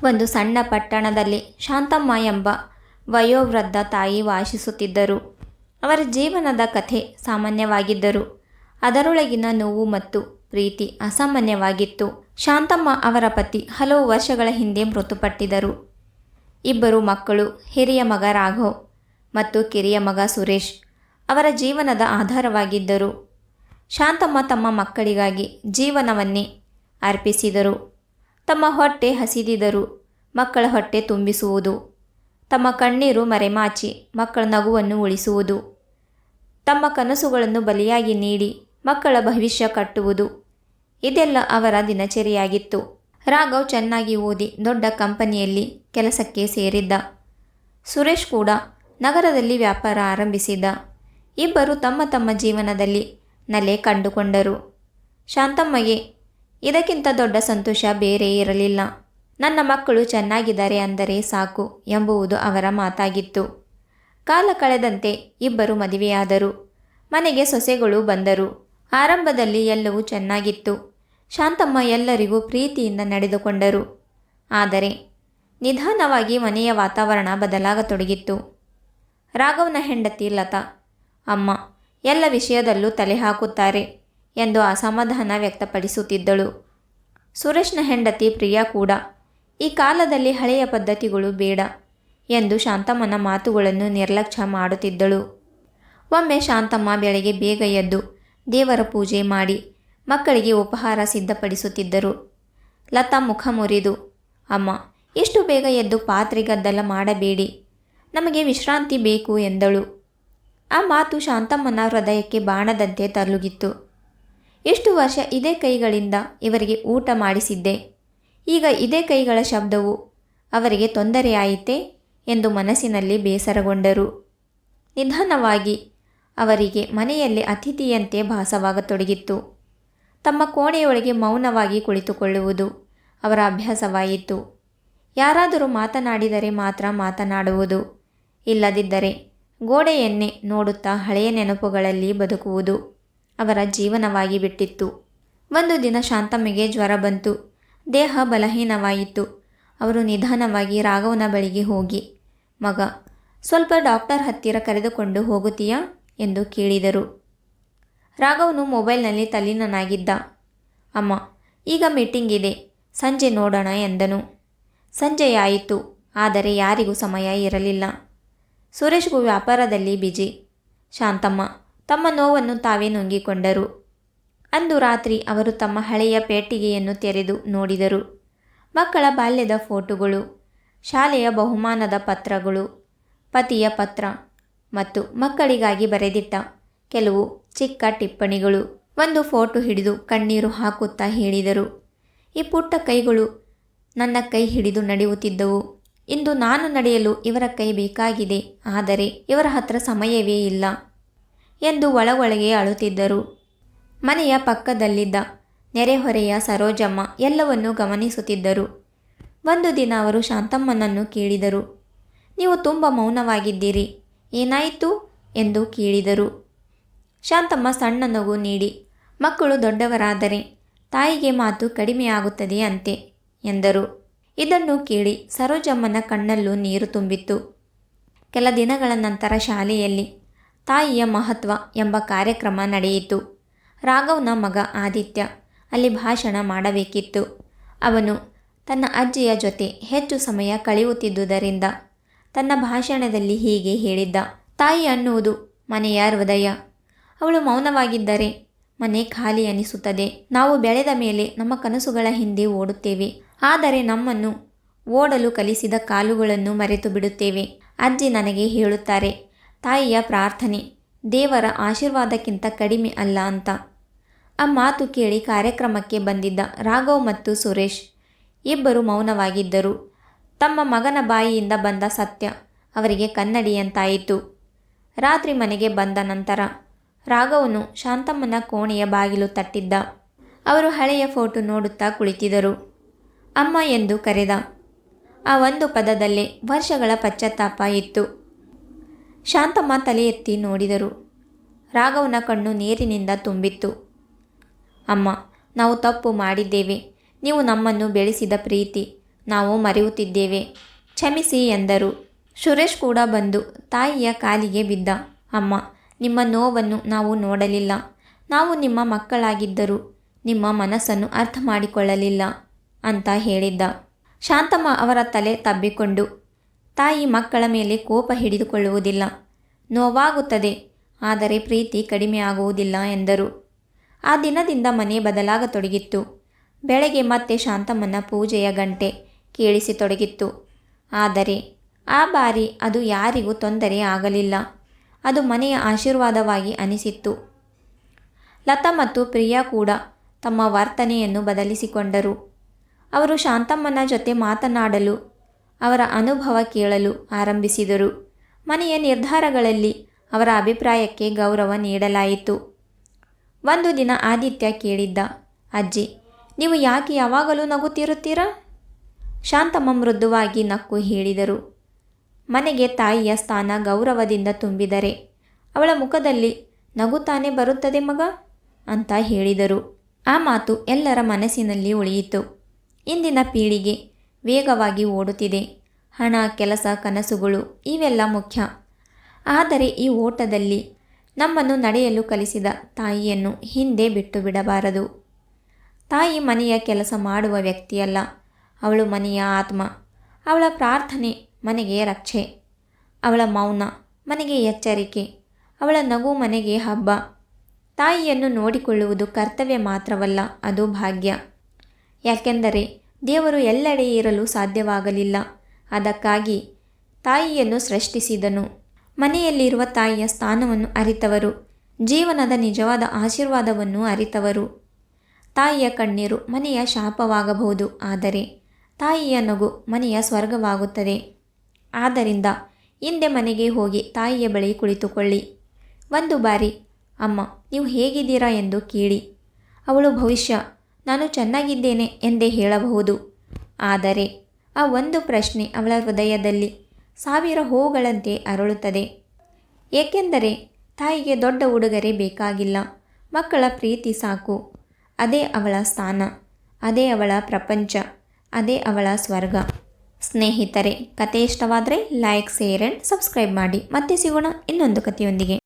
ಒಂದು ಸಣ್ಣ ಪಟ್ಟಣದಲ್ಲಿ ಶಾಂತಮ್ಮ ಎಂಬ ವಯೋವೃದ್ಧ ತಾಯಿ ವಾಸಿಸುತ್ತಿದ್ದರು. ಅವರ ಜೀವನದ ಕಥೆ ಸಾಮಾನ್ಯವಾಗಿದ್ದರು. ಅದರೊಳಗಿನ ನೋವು ಮತ್ತು ಪ್ರೀತಿ ಅಸಾಮಾನ್ಯವಾಗಿತ್ತು. ಶಾಂತಮ್ಮ ಅವರ ಪತಿ ಹಲವು ವರ್ಷಗಳ ಹಿಂದೆ ಮೃತಪಟ್ಟಿದ್ದರು. ಇಬ್ಬರು ಮಕ್ಕಳು, ಹಿರಿಯ ಮಗ ರಾಘವ್ ಮತ್ತು ಕಿರಿಯ ಮಗ ಸುರೇಶ್ ಅವರ ಜೀವನದ ಆಧಾರವಾಗಿದ್ದರು. ಶಾಂತಮ್ಮ ತಮ್ಮ ಮಕ್ಕಳಿಗಾಗಿ ಜೀವನವನ್ನೇ ಅರ್ಪಿಸಿದರು. ತಮ್ಮ ಹೊಟ್ಟೆ ಹಸಿದಿದ್ದರು ಮಕ್ಕಳ ಹೊಟ್ಟೆ ತುಂಬಿಸುವುದು, ತಮ್ಮ ಕಣ್ಣೀರು ಮರೆಮಾಚಿ ಮಕ್ಕಳ ನಗುವನ್ನು ಉಳಿಸುವುದು, ತಮ್ಮ ಕನಸುಗಳನ್ನು ಬಲಿಯಾಗಿ ನೀಡಿ ಮಕ್ಕಳ ಭವಿಷ್ಯ ಕಟ್ಟುವುದು, ಇದೆಲ್ಲ ಅವರ ದಿನಚರಿಯಾಗಿತ್ತು. ರಾಘವ್ ಚೆನ್ನಾಗಿ ಓದಿ ದೊಡ್ಡ ಕಂಪನಿಯಲ್ಲಿ ಕೆಲಸಕ್ಕೆ ಸೇರಿದ್ದ. ಸುರೇಶ್ ಕೂಡ ನಗರದಲ್ಲಿ ವ್ಯಾಪಾರ ಆರಂಭಿಸಿದ್ದ. ಇಬ್ಬರು ತಮ್ಮ ತಮ್ಮ ಜೀವನದಲ್ಲಿ ನೆಲೆ ಕಂಡುಕೊಂಡರು. ಶಾಂತಮ್ಮಗೆ ಇದಕ್ಕಿಂತ ದೊಡ್ಡ ಸಂತೋಷ ಬೇರೆ ಇರಲಿಲ್ಲ. ನನ್ನ ಮಕ್ಕಳು ಚೆನ್ನಾಗಿದ್ದಾರೆ ಅಂದರೆ ಸಾಕು ಎಂಬುವುದು ಅವರ ಮಾತಾಗಿತ್ತು. ಕಾಲ ಕಳೆದಂತೆ ಇಬ್ಬರು ಮದುವೆಯಾದರು. ಮನೆಗೆ ಸೊಸೆಗಳು ಬಂದರು. ಆರಂಭದಲ್ಲಿ ಎಲ್ಲವೂ ಚೆನ್ನಾಗಿತ್ತು. ಶಾಂತಮ್ಮ ಎಲ್ಲರಿಗೂ ಪ್ರೀತಿಯಿಂದ ನಡೆದುಕೊಂಡರು. ಆದರೆ ನಿಧಾನವಾಗಿ ಮನೆಯ ವಾತಾವರಣ ಬದಲಾಗತೊಡಗಿತ್ತು. ರಾಘವ್ನ ಹೆಂಡತಿ ಲತಾ, ಅಮ್ಮ ಎಲ್ಲ ವಿಷಯದಲ್ಲೂ ತಲೆ ಹಾಕುತ್ತಾರೆ ಎಂದು ಅಸಮಾಧಾನ ವ್ಯಕ್ತಪಡಿಸುತ್ತಿದ್ದಳು. ಸುರೇಶ್ನ ಹೆಂಡತಿ ಪ್ರಿಯಾ ಕೂಡ ಈ ಕಾಲದಲ್ಲಿ ಹಳೆಯ ಪದ್ಧತಿಗಳು ಬೇಡ ಎಂದು ಶಾಂತಮ್ಮನ ಮಾತುಗಳನ್ನು ನಿರ್ಲಕ್ಷ್ಯ ಮಾಡುತ್ತಿದ್ದಳು. ಒಮ್ಮೆ ಶಾಂತಮ್ಮ ಬೆಳಗ್ಗೆ ಬೇಗ ಎದ್ದು ದೇವರ ಪೂಜೆ ಮಾಡಿ ಮಕ್ಕಳಿಗೆ ಉಪಹಾರ ಸಿದ್ಧಪಡಿಸುತ್ತಿದ್ದರು. ಲತಾ ಮುಖ ಮುರಿದು, ಅಮ್ಮ ಇಷ್ಟು ಬೇಗ ಎದ್ದು ಪಾತ್ರೆ ಗದ್ದಲ ಮಾಡಬೇಡಿ, ನಮಗೆ ವಿಶ್ರಾಂತಿ ಬೇಕು ಎಂದಳು. ಆ ಮಾತು ಶಾಂತಮ್ಮನ ಹೃದಯಕ್ಕೆ ಬಾಣದಂತೆ ತಲುಗಿತ್ತು. ಇಷ್ಟು ವರ್ಷ ಇದೇ ಕೈಗಳಿಂದ ಇವರಿಗೆ ಊಟ ಮಾಡಿಸಿದ್ದೆ, ಈಗ ಇದೇ ಕೈಗಳ ಶಬ್ದವು ಅವರಿಗೆ ತೊಂದರೆಯಾಯಿತೇ ಎಂದು ಮನಸ್ಸಿನಲ್ಲಿ ಬೇಸರಗೊಂಡರು. ನಿಧಾನವಾಗಿ ಅವರಿಗೆ ಮನೆಯಲ್ಲಿ ಅತಿಥಿಯಂತೆ ಭಾಸವಾಗತೊಡಗಿತ್ತು. ತಮ್ಮ ಕೋಣೆಯೊಳಗೆ ಮೌನವಾಗಿ ಕುಳಿತುಕೊಳ್ಳುವುದು ಅವರ ಅಭ್ಯಾಸವಾಯಿತು. ಯಾರಾದರೂ ಮಾತನಾಡಿದರೆ ಮಾತ್ರ ಮಾತನಾಡುವುದು, ಇಲ್ಲದಿದ್ದರೆ ಗೋಡೆಯನ್ನೇ ನೋಡುತ್ತಾ ಹಳೆಯ ನೆನಪುಗಳಲ್ಲಿ ಬದುಕುವುದು ಅವರ ಜೀವನವಾಗಿ ಬಿಟ್ಟಿತ್ತು. ಒಂದು ದಿನ ಶಾಂತಮ್ಮಗೆ ಜ್ವರ ಬಂತು. ದೇಹ ಬಲಹೀನವಾಯಿತು. ಅವರು ನಿಧಾನವಾಗಿ ರಾಘವನ ಬಳಿಗೆ ಹೋಗಿ, ಮಗ ಸ್ವಲ್ಪ ಡಾಕ್ಟರ್ ಹತ್ತಿರ ಕರೆದುಕೊಂಡು ಹೋಗುತ್ತೀಯಾ ಎಂದು ಕೇಳಿದರು. ರಾಘವನು ಮೊಬೈಲ್ನಲ್ಲಿ ತಲ್ಲೀನನಾಗಿದ್ದ. ಅಮ್ಮ ಈಗ ಮೀಟಿಂಗ್ ಇದೆ, ಸಂಜೆ ನೋಡೋಣ ಎಂದನು. ಸಂಜೆಯಾಯಿತು, ಆದರೆ ಯಾರಿಗೂ ಸಮಯ ಇರಲಿಲ್ಲ. ಸುರೇಶ್ಗೂ ವ್ಯಾಪಾರದಲ್ಲಿ ಬಿಜಿ. ಶಾಂತಮ್ಮ ತಮ್ಮ ನೋವನ್ನು ತಾವೇ ನುಂಗಿಕೊಂಡರು. ಅಂದು ರಾತ್ರಿ ಅವರು ತಮ್ಮ ಹಳೆಯ ಪೆಟ್ಟಿಗೆಯನ್ನು ತೆರೆದು ನೋಡಿದರು. ಮಕ್ಕಳ ಬಾಲ್ಯದ ಫೋಟೋಗಳು, ಶಾಲೆಯ ಬಹುಮಾನದ ಪತ್ರಗಳು, ಪತಿಯ ಪತ್ರ ಮತ್ತು ಮಕ್ಕಳಿಗಾಗಿ ಬರೆದಿಟ್ಟ ಕೆಲವು ಚಿಕ್ಕ ಟಿಪ್ಪಣಿಗಳು. ಒಂದು ಫೋಟೋ ಹಿಡಿದು ಕಣ್ಣೀರು ಹಾಕುತ್ತಾ ಹೇಳಿದರು, ಈ ಪುಟ್ಟ ಕೈಗಳು ನನ್ನ ಕೈ ಹಿಡಿದು ನಡೆಯುತ್ತಿದ್ದವು. ಇಂದು ನಾನು ನಡೆಯಲು ಇವರ ಕೈ ಬೇಕಾಗಿದೆ, ಆದರೆ ಇವರ ಹತ್ರ ಸಮಯವೇ ಇಲ್ಲ ಎಂದು ಒಳಗೊಳಗೆ ಅಳುತ್ತಿದ್ದರು. ಮನೆಯ ಪಕ್ಕದಲ್ಲಿದ್ದ ನೆರೆಹೊರೆಯ ಸರೋಜಮ್ಮ ಎಲ್ಲವನ್ನೂ ಗಮನಿಸುತ್ತಿದ್ದರು. ಒಂದು ದಿನ ಅವರು ಶಾಂತಮ್ಮನನ್ನು ಕೇಳಿದರು, ನೀವು ತುಂಬ ಮೌನವಾಗಿದ್ದೀರಿ, ಏನಾಯಿತು ಎಂದು ಕೇಳಿದರು. ಶಾಂತಮ್ಮ ಸಣ್ಣ ನಗು ನೀಡಿ, ಮಕ್ಕಳು ದೊಡ್ಡವರಾದರೆ ತಾಯಿಗೆ ಮಾತು ಕಡಿಮೆಯಾಗುತ್ತದೆ ಅಂತೆ ಎಂದರು. ಇದನ್ನು ಕೇಳಿ ಸರೋಜಮ್ಮನ ಕಣ್ಣಲ್ಲೂ ನೀರು ತುಂಬಿತ್ತು. ಕೆಲ ದಿನಗಳ ನಂತರ ಶಾಲೆಯಲ್ಲಿ ತಾಯಿಯ ಮಹತ್ವ ಎಂಬ ಕಾರ್ಯಕ್ರಮ ನಡೆಯಿತು. ರಾಘವ್ನ ಮಗ ಆದಿತ್ಯ ಅಲ್ಲಿ ಭಾಷಣ ಮಾಡಬೇಕಿತ್ತು. ಅವನು ತನ್ನ ಅಜ್ಜಿಯ ಜೊತೆ ಹೆಚ್ಚು ಸಮಯ ಕಳೆಯುತ್ತಿದ್ದುದರಿಂದ ತನ್ನ ಭಾಷಣದಲ್ಲಿ ಹೀಗೆ ಹೇಳಿದ್ದ, ತಾಯಿ ಅನ್ನುವುದು ಮನೆಯ ಹೃದಯ. ಅವಳು ಮೌನವಾಗಿದ್ದರೆ ಮನೆ ಖಾಲಿ ಅನಿಸುತ್ತದೆ. ನಾವು ಬೆಳೆದ ಮೇಲೆ ನಮ್ಮ ಕನಸುಗಳ ಹಿಂದೆ ಓಡುತ್ತೇವೆ, ಆದರೆ ನಮ್ಮನ್ನು ಓಡಲು ಕಲಿಸಿದ ಕಾಲುಗಳನ್ನು ಮರೆತು ಬಿಡುತ್ತೇವೆ. ಅಜ್ಜಿ ನನಗೆ ಹೇಳುತ್ತಾರೆ, ತಾಯಿಯ ಪ್ರಾರ್ಥನೆ ದೇವರ ಆಶೀರ್ವಾದಕ್ಕಿಂತ ಕಡಿಮೆ ಅಲ್ಲ ಅಂತ. ಆ ಮಾತು ಕೇಳಿ ಕಾರ್ಯಕ್ರಮಕ್ಕೆ ಬಂದಿದ್ದ ರಾಘವ್ ಮತ್ತು ಸುರೇಶ್ ಇಬ್ಬರು ಮೌನವಾಗಿದ್ದರು. ತಮ್ಮ ಮಗನ ಬಾಯಿಯಿಂದ ಬಂದ ಸತ್ಯ ಅವರಿಗೆ ಕನ್ನಡಿಯಂತಾಯಿತು. ರಾತ್ರಿ ಮನೆಗೆ ಬಂದ ನಂತರ ರಾಘವನು ಶಾಂತಮ್ಮನ ಕೋಣೆಯ ಬಾಗಿಲು ತಟ್ಟಿದ್ದ. ಅವರು ಹಳೆಯ ಫೋಟೋ ನೋಡುತ್ತಾ ಕುಳಿತಿದ್ದರು. ಅಮ್ಮ ಎಂದು ಕರೆದ. ಆ ಒಂದು ಪದದಲ್ಲೇ ವರ್ಷಗಳ ಪಶ್ಚಾತ್ತಾಪ ಇತ್ತು. ಶಾಂತಮ್ಮ ತಲೆ ಎತ್ತಿ ನೋಡಿದರು. ರಾಘವನ ಕಣ್ಣು ನೀರಿನಿಂದ ತುಂಬಿತ್ತು. ಅಮ್ಮ, ನಾವು ತಪ್ಪು ಮಾಡಿದ್ದೇವೆ. ನೀವು ನಮ್ಮನ್ನು ಬೆಳೆಸಿದ ಪ್ರೀತಿ ನಾವು ಮರೆಯುತ್ತಿದ್ದೇವೆ, ಕ್ಷಮಿಸಿ ಎಂದರು. ಸುರೇಶ್ ಕೂಡ ಬಂದು ತಾಯಿಯ ಕಾಲಿಗೆ ಬಿದ್ದ. ಅಮ್ಮ, ನಿಮ್ಮ ನೋವನ್ನು ನಾವು ನೋಡಲಿಲ್ಲ. ನಾವು ನಿಮ್ಮ ಮಕ್ಕಳಾಗಿದ್ದರೂ ನಿಮ್ಮ ಮನಸ್ಸನ್ನು ಅರ್ಥ ಮಾಡಿಕೊಳ್ಳಲಿಲ್ಲ ಅಂತ ಹೇಳಿದ್ದ. ಶಾಂತಮ್ಮ ಅವರ ತಲೆ ತಬ್ಬಿಕೊಂಡು, ತಾಯಿ ಮಕ್ಕಳ ಮೇಲೆ ಕೋಪ ಹಿಡಿದುಕೊಳ್ಳುವುದಿಲ್ಲ, ನೋವಾಗುತ್ತದೆ, ಆದರೆ ಪ್ರೀತಿ ಕಡಿಮೆ ಆಗುವುದಿಲ್ಲ ಎಂದರು. ಆ ದಿನದಿಂದ ಮನೆ ಬದಲಾಗತೊಡಗಿತ್ತು. ಬೆಳಗ್ಗೆ ಮತ್ತೆ ಶಾಂತಮ್ಮನ ಪೂಜೆಯ ಗಂಟೆ ಕೇಳಿಸತೊಡಗಿತ್ತು. ಆದರೆ ಆ ಬಾರಿ ಅದು ಯಾರಿಗೂ ತೊಂದರೆ ಆಗಲಿಲ್ಲ. ಅದು ಮನೆಯ ಆಶೀರ್ವಾದವಾಗಿ ಅನಿಸಿತ್ತು. ಲತಾ ಮತ್ತು ಪ್ರಿಯಾ ಕೂಡ ತಮ್ಮ ವರ್ತನೆಯನ್ನು ಬದಲಿಸಿಕೊಂಡರು. ಅವರು ಶಾಂತಮ್ಮನ ಜೊತೆ ಮಾತನಾಡಲು, ಅವರ ಅನುಭವ ಕೇಳಲು ಆರಂಭಿಸಿದರು. ಮನೆಯ ನಿರ್ಧಾರಗಳಲ್ಲಿ ಅವರ ಅಭಿಪ್ರಾಯಕ್ಕೆ ಗೌರವ ನೀಡಲಾಯಿತು. ಒಂದು ದಿನ ಆದಿತ್ಯ ಕೇಳಿದ್ದ, ಅಜ್ಜಿ, ನೀವು ಯಾಕೆ ಯಾವಾಗಲೂ ನಗುತ್ತಿರುತ್ತೀರಾ? ಶಾಂತಮ್ಮ ಮೃದುವಾಗಿ ನಕ್ಕು ಹೇಳಿದರು, ಮನೆಗೆ ತಾಯಿಯ ಸ್ಥಾನ ಗೌರವದಿಂದ ತುಂಬಿದರೆ ಅವಳ ಮುಖದಲ್ಲಿ ನಗುತ್ತಾನೆ ಬರುತ್ತದೆ ಮಗ ಅಂತ ಹೇಳಿದರು. ಆ ಮಾತು ಎಲ್ಲರ ಮನಸ್ಸಿನಲ್ಲಿ ಉಳಿಯಿತು. ಇಂದಿನ ಪೀಳಿಗೆ ವೇಗವಾಗಿ ಓಡುತ್ತಿದೆ. ಹಣ, ಕೆಲಸ, ಕನಸುಗಳು ಇವೆಲ್ಲ ಮುಖ್ಯ. ಆದರೆ ಈ ಓಟದಲ್ಲಿ ನಮ್ಮನ್ನು ನಡೆಯಲು ಕಲಿಸಿದ ತಾಯಿಯನ್ನು ಹಿಂದೆ ಬಿಟ್ಟು ಬಿಡಬಾರದು. ತಾಯಿ ಮನೆಯ ಕೆಲಸ ಮಾಡುವ ವ್ಯಕ್ತಿಯಲ್ಲ, ಅವಳು ಮನೆಯ ಆತ್ಮ. ಅವಳ ಪ್ರಾರ್ಥನೆ ಮನೆಗೆ ರಕ್ಷೆ, ಅವಳ ಮೌನ ಮನೆಗೆ ಎಚ್ಚರಿಕೆ, ಅವಳ ನಗು ಮನೆಗೆ ಹಬ್ಬ. ತಾಯಿಯನ್ನು ನೋಡಿಕೊಳ್ಳುವುದು ಕರ್ತವ್ಯ ಮಾತ್ರವಲ್ಲ, ಅದು ಭಾಗ್ಯ. ಯಾಕೆಂದರೆ ದೇವರು ಎಲ್ಲೆಡೆ ಇರಲು ಸಾಧ್ಯವಾಗಲಿಲ್ಲ. ಅದಕ್ಕಾಗಿ ತಾಯಿಯನ್ನು ಸೃಷ್ಟಿಸಿದನು. ಮನೆಯಲ್ಲಿರುವ ತಾಯಿಯ ಸ್ಥಾನವನ್ನು ಅರಿತವರು ಜೀವನದ ನಿಜವಾದ ಆಶೀರ್ವಾದವನ್ನು ಅರಿತವರು. ತಾಯಿಯ ಕಣ್ಣೀರು ಮನೆಯ ಶಾಪವಾಗಬಹುದು, ಆದರೆ ತಾಯಿಯ ನಗು ಮನೆಯ ಸ್ವರ್ಗವಾಗುತ್ತದೆ. ಆದ್ದರಿಂದ ಹಿಂದೆ ಮನೆಗೆ ಹೋಗಿ ತಾಯಿಯ ಬಳಿ ಕುಳಿತುಕೊಳ್ಳಿ. ಒಂದು ಬಾರಿ ಅಮ್ಮ, ನೀವು ಹೇಗಿದ್ದೀರಾ ಎಂದು ಕೇಳಿ. ಅವಳು ಭವಿಷ್ಯ ನಾನು ಚೆನ್ನಾಗಿದ್ದೇನೆ ಎಂದೇ ಹೇಳಬಹುದು. ಆದರೆ ಆ ಒಂದು ಪ್ರಶ್ನೆ ಅವಳ ಹೃದಯದಲ್ಲಿ 1000 ಹೂವುಗಳಂತೆ ಅರಳುತ್ತದೆ. ಏಕೆಂದರೆ ತಾಯಿಗೆ ದೊಡ್ಡ ಉಡುಗೊರೆ ಬೇಕಾಗಿಲ್ಲ, ಮಕ್ಕಳ ಪ್ರೀತಿ ಸಾಕು. ಅದೇ ಅವಳ ಸ್ಥಾನ, ಅದೇ ಅವಳ ಪ್ರಪಂಚ, ಅದೇ ಅವಳ ಸ್ವರ್ಗ. ಸ್ನೇಹಿತರೆ, ಕತೆ ಇಷ್ಟವಾದರೆ ಲೈಕ್, ಶೇರ್ ಆ್ಯಂಡ್ ಸಬ್ಸ್ಕ್ರೈಬ್ ಮಾಡಿ. ಮತ್ತೆ ಸಿಗೋಣ ಇನ್ನೊಂದು ಕಥೆಯೊಂದಿಗೆ.